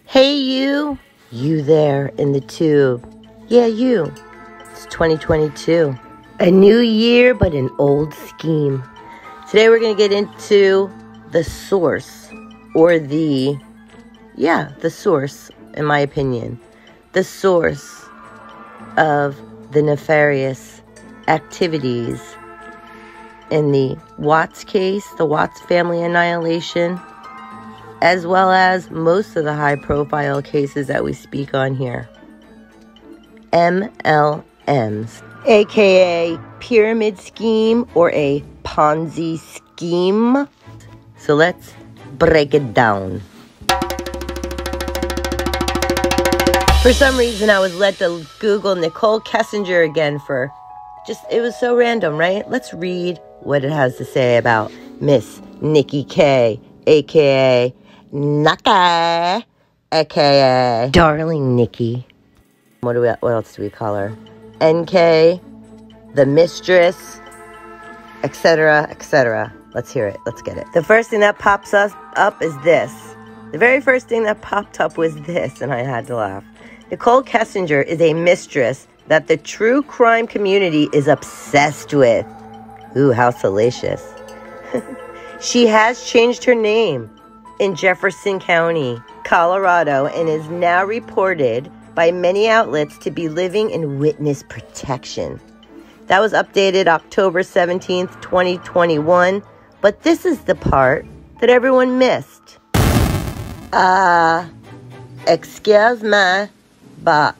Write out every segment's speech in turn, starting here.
Hey you there in the tube. Yeah, you. It's 2022. A new year, but an old scheme. Today we're going to get into the source, or the source, in my opinion. The source of the nefarious activities in the Watts case, the Watts family annihilation, as well as most of the high-profile cases that we speak on here. MLMs, aka pyramid scheme or a Ponzi scheme. So let's break it down. For some reason, I was led to Google Nichol Kessinger again it was so random, right? Let's read what it has to say about Miss Nikki K, aka Naka, aka Darling Nikki. What else do we call her? NK, the mistress, etc., etc. Let's hear it. Let's get it. The first thing that pops up is this. The very first thing that popped up was this, and I had to laugh. Nichol Kessinger is a mistress that the true crime community is obsessed with. Ooh, how salacious. She has changed her name in Jefferson County, Colorado, and is now reported by many outlets to be living in witness protection. That was updated October 17th, 2021, but this is the part that everyone missed. Excuse me, but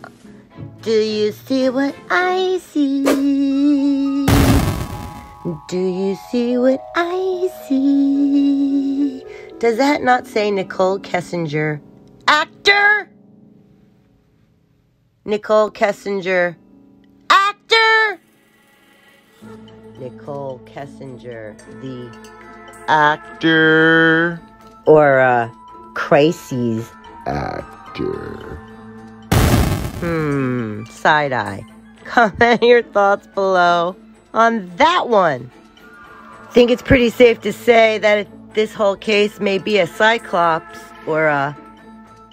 do you see what I see? Do you see what I see? Does that not say Nichol Kessinger, actor? Nichol Kessinger, actor? Nichol Kessinger, the actor? Or, crises actor? Side eye. Comment your thoughts below on that one. I think it's pretty safe to say that this whole case may be a cyclops, or a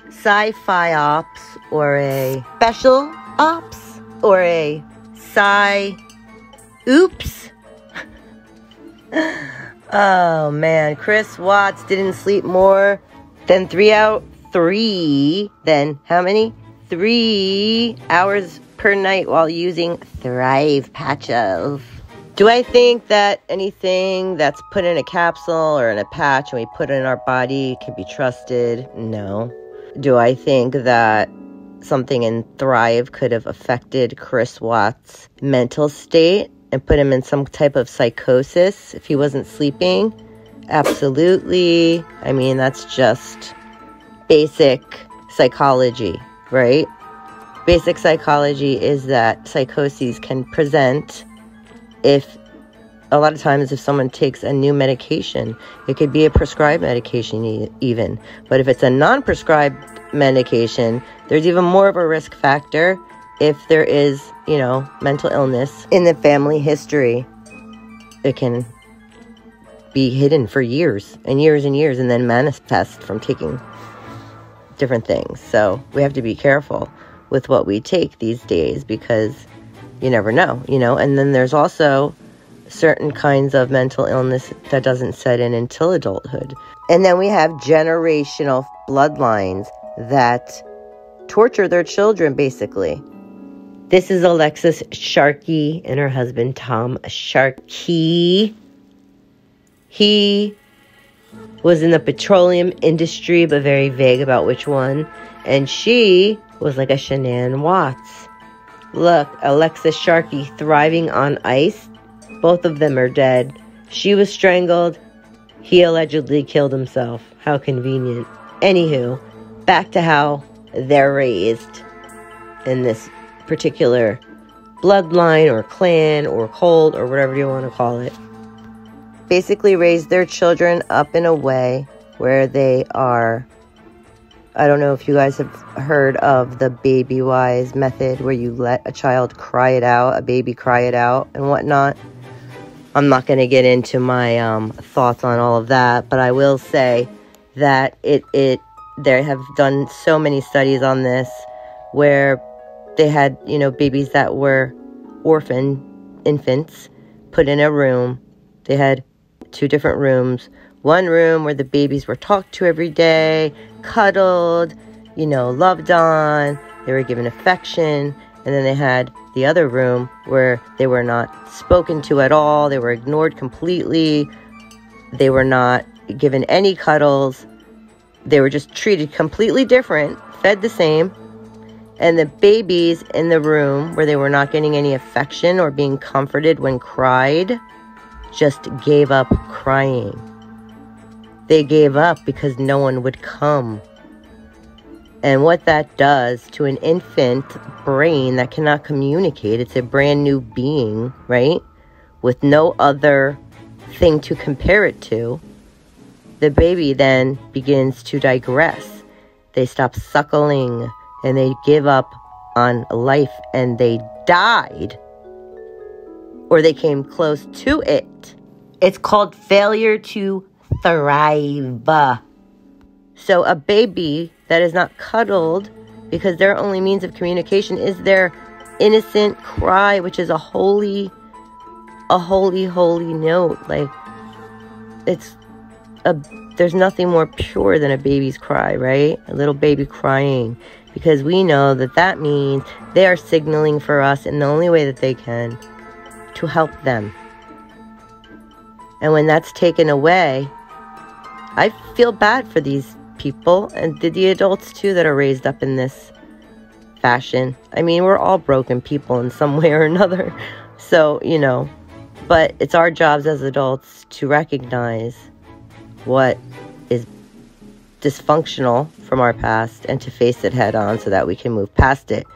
sci-fi ops, or a special ops, or a oops. Oh man, Chris Watts didn't sleep more than 3 hours per night while using Thrive patches. Do I think that anything that's put in a capsule or in a patch and we put it in our body can be trusted? No. Do I think that something in Thrive could have affected Chris Watts' mental state and put him in some type of psychosis if he wasn't sleeping? Absolutely. I mean, that's just basic psychology, right? Basic psychology is that psychoses can present if someone takes a new medication. It could be a prescribed medication even. But if it's a non-prescribed medication, there's even more of a risk factor if there is, mental illness in the family history. It can be hidden for years and years and years and then manifest from taking different things. So we have to be careful with what we take these days because you never know, And then there's also certain kinds of mental illness that doesn't set in until adulthood. And then we have generational bloodlines that torture their children, basically. This is Alexis Sharkey and her husband, Tom Sharkey. He was in the petroleum industry, but very vague about which one. And she was like a Shanann Watts. Look, Alexis Sharkey thriving on ice. Both of them are dead. She was strangled. He allegedly killed himself. How convenient. Anywho, back to how they're raised in this particular bloodline or clan or cult or whatever you want to call it. Basically raise their children up in a way where they are, I don't know if you guys have heard of the baby wise method where you let a child cry it out, a baby cry it out and whatnot. I'm not going to get into my thoughts on all of that, but I will say that it they have done so many studies on this where they had, babies that were orphan infants put in a room. They had 2 different rooms. One room where the babies were talked to every day, cuddled, loved on. They were given affection. And then they had the other room where they were not spoken to at all. They were ignored completely. They were not given any cuddles. They were just treated completely different, fed the same. And the babies in the room where they were not getting any affection or being comforted when cried just gave up crying. They gave up because no one would come. And what that does to an infant brain that cannot communicate, it's a brand new being, right? With no other thing to compare it to, the baby then begins to digress. They stop suckling and they give up on life and they died. Or they came close to it. It's called failure to thrive. So a baby that is not cuddled, because their only means of communication is their innocent cry, which is a holy note. Like, there's nothing more pure than a baby's cry, right? A little baby crying, because we know that means they are signaling for us in the only way that they can to help them. And when that's taken away, I feel bad for these people and the adults too that are raised up in this fashion. I mean, we're all broken people in some way or another. So, but it's our jobs as adults to recognize what is dysfunctional from our past and to face it head on so that we can move past it.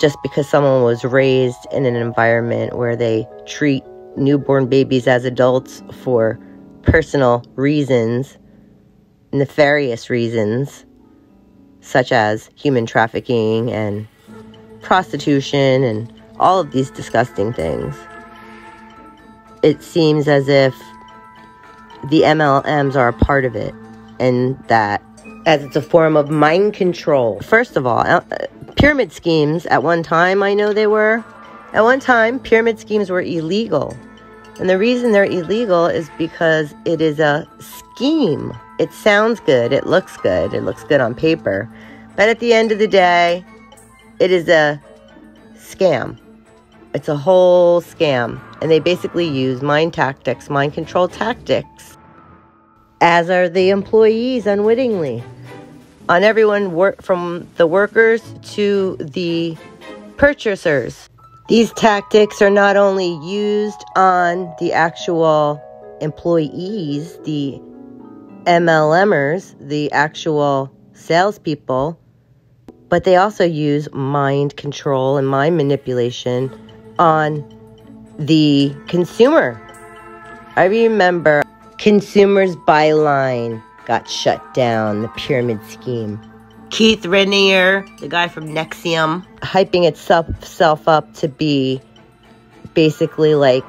Just because someone was raised in an environment where they treat newborn babies as adults for personal reasons, nefarious reasons, such as human trafficking and prostitution and all of these disgusting things, it seems as if the MLMs are a part of it, and that as it's a form of mind control. First of all, pyramid schemes at one time, I know they were. At one time, pyramid schemes were illegal. And the reason they're illegal is because it is a scheme. It sounds good. It looks good. It looks good on paper. But at the end of the day, it is a scam. It's a whole scam. And they basically use mind tactics, mind control tactics, as are the employees unwittingly, on everyone from the workers to the purchasers. These tactics are not only used on the actual employees, the MLMers, the actual salespeople, but they also use mind control and mind manipulation on the consumer. I remember Consumers Byline got shut down, the pyramid scheme. Keith Raniere, the guy from NXIVM, hyping itself up to be basically like,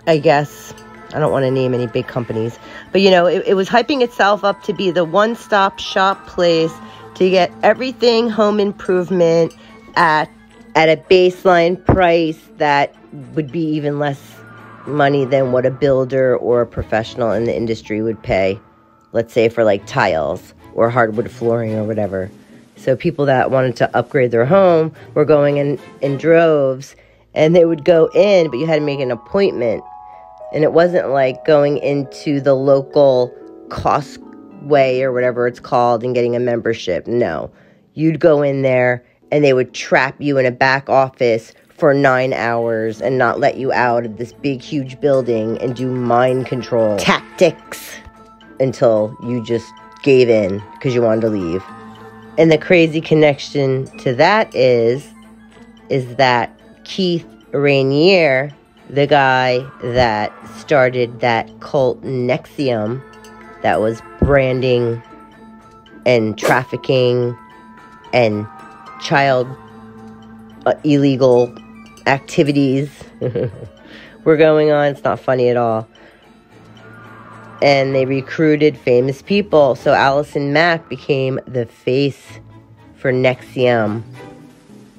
I guess, I don't want to name any big companies, but it was hyping itself up to be the one-stop shop place to get everything home improvement at a baseline price that would be even less money than what a builder or a professional in the industry would pay, let's say for like tiles or hardwood flooring or whatever. So people that wanted to upgrade their home were going in droves, and they would go in, but you had to make an appointment. And it wasn't like going into the local Costway or whatever it's called and getting a membership. No, you'd go in there and they would trap you in a back office for 9 hours and not let you out of this big, huge building and do mind control tactics until you just gave in because you wanted to leave. And the crazy connection to that is that Keith Raniere, the guy that started that cult NXIVM that was branding and trafficking and child illegal activities were going on. It's not funny at all. And they recruited famous people. So Alison Mack became the face for NXIVM.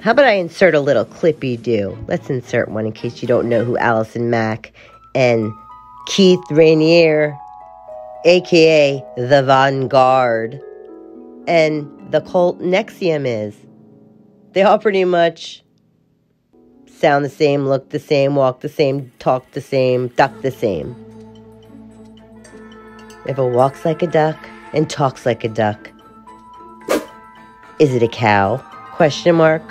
How about I insert a little clippy-do? Let's insert one in case you don't know who Alison Mack and Keith Raniere, a.k.a. the Vanguard, and the cult NXIVM is. They all pretty much sound the same, look the same, walk the same, talk the same, duck the same. If it walks like a duck and talks like a duck, is it a cow? Question mark.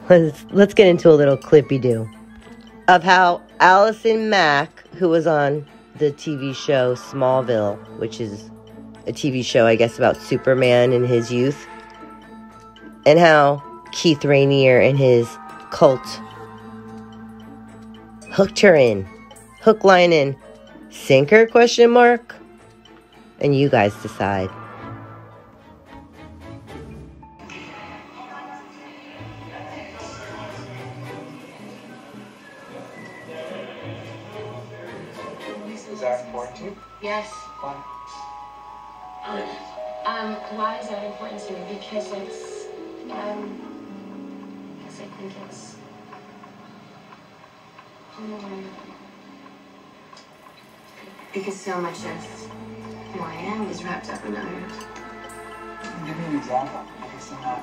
Let's get into a little clippy-do of how Alison Mack, who was on the TV show Smallville, which is a TV show, I guess, about Superman in his youth, and how Keith Raniere and his cult hooked her in. Hook, line, and sinker, question mark? And you guys decide. Is that important to you? Yes. Why? Why is that important to me? Because it's, because I think it's, because so much of who I am is wrapped up in others. Give me an example. I guess I'm not.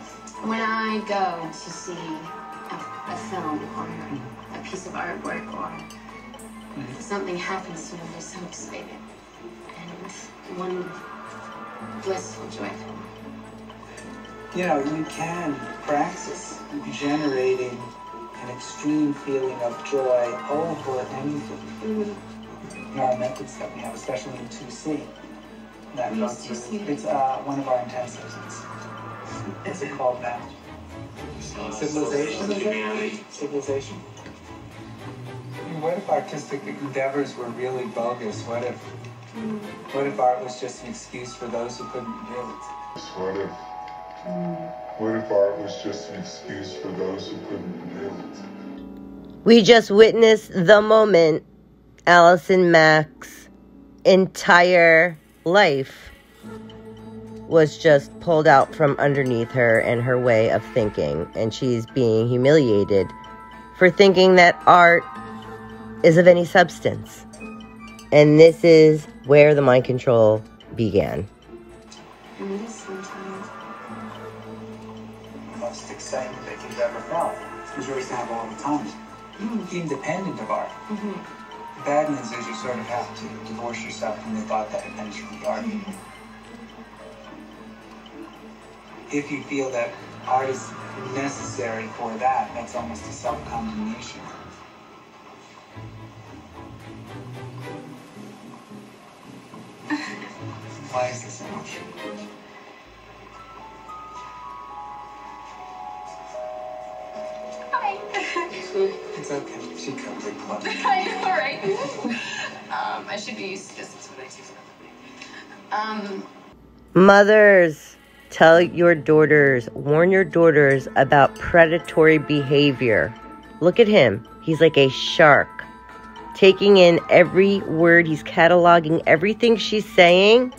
When I go to see a film or a piece of artwork or something happens to me, I'm just so excited. And one blissful, joyful. You know, you can practice generating an extreme feeling of joy over anything. In our methods that we have, especially in 2C. That goes through. It's one of our intensives. What's it called now? Civilization? Civilization. I mean, what if artistic endeavors were really bogus? What if art was just an excuse for those who couldn't do it? What if art was just an excuse for those who couldn't do it? We just witnessed the moment Alison Mack's entire life was just pulled out from underneath her and her way of thinking. And she's being humiliated for thinking that art is of any substance. And this is where the mind control began. I miss sometimes. The most exciting that you've ever felt. It's yours to have all the time. Independent of art. The bad news is you sort of have to divorce yourself from the thought that it comes from the art. If you feel that art is necessary for that, that's almost a self-condemnation. Why is this an option? Hi. It's okay. She comes in club. I know, right? I should be used to this. That's what I do. Mothers, tell your daughters, warn your daughters about predatory behavior. Look at him. He's like a shark, taking in every word. He's cataloging everything she's saying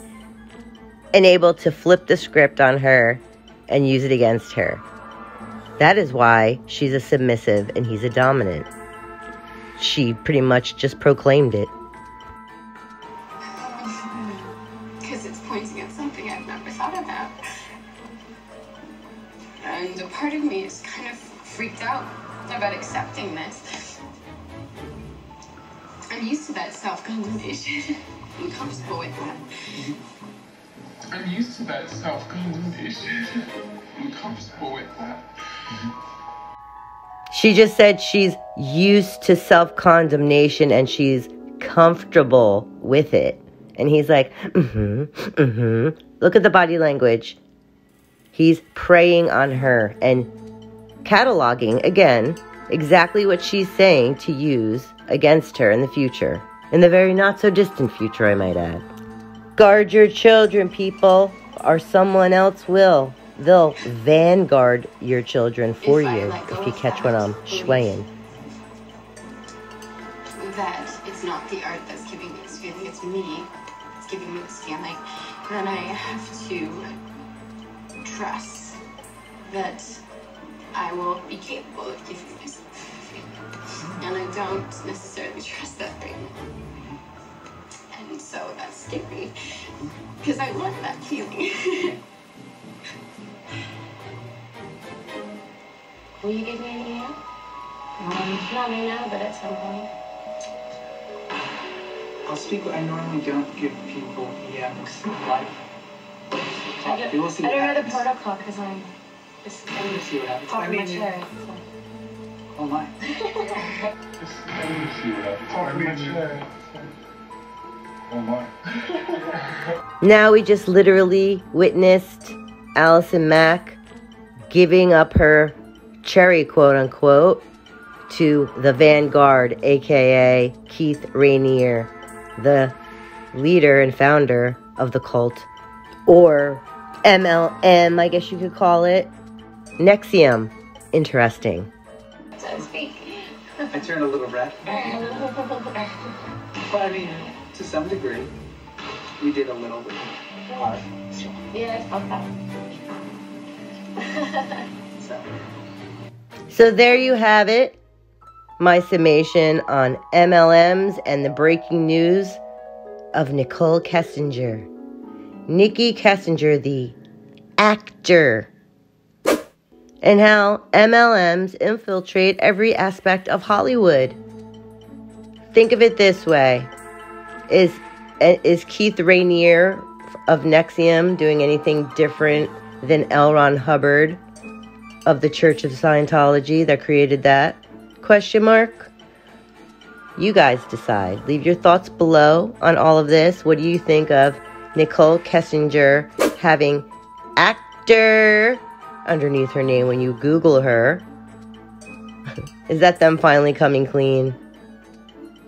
and able to flip the script on her and use it against her. That is why she's a submissive and he's a dominant. She pretty much just proclaimed it. Because it's pointing at something I've never thought about. And a part of me is kind of freaked out about accepting this. I'm used to that self-condemnation. I'm comfortable with that. I'm used to that self-condemnation. I'm comfortable with that. She just said she's used to self-condemnation and she's comfortable with it. And he's like, Look at the body language. He's preying on her and cataloging, again, exactly what she's saying to use against her in the future. In the very not-so-distant future, I might add. Guard your children, people, or someone else will. They'll vanguard your children for you if you catch what I'm swaying. That it's not the art that's giving me this feeling, it's me. feeling, then I have to trust that I will be capable of giving myself a feeling. And I don't necessarily trust that right now. And so that's scary, because I love that feeling. Will you give me an EM? Not right now, but at some point. I'll speak. I normally don't give people EMs live. I don't know the protocol because I'm just see what happens. popping my chair. So. Oh my. Oh my. Now we just literally witnessed Alison Mack giving up her cherry, quote unquote, to the Vanguard, aka Keith Raniere, the leader and founder of the cult, or MLM, I guess you could call it. NXIVM. Interesting. So to speak. I turn a little red. But I mean, to some degree, we did a little bit hard. Yeah, I felt that. So there you have it. My summation on MLMs and the breaking news of Nichol Kessinger. Nichol Kessinger, the actor. And how MLMs infiltrate every aspect of Hollywood. Think of it this way. Is Keith Raniere of NXIVM doing anything different than L. Ron Hubbard of the Church of Scientology that created that? Question mark? You guys decide. Leave your thoughts below on all of this. What do you think of Nichol Kessinger having actor underneath her name when you Google her? Is that them finally coming clean?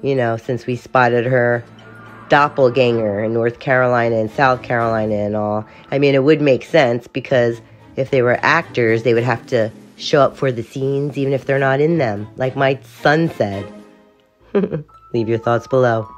You know, since we spotted her doppelganger in North Carolina and South Carolina and all. I mean, it would make sense because if they were actors, they would have to show up for the scenes even if they're not in them, like my son said. Leave your thoughts below.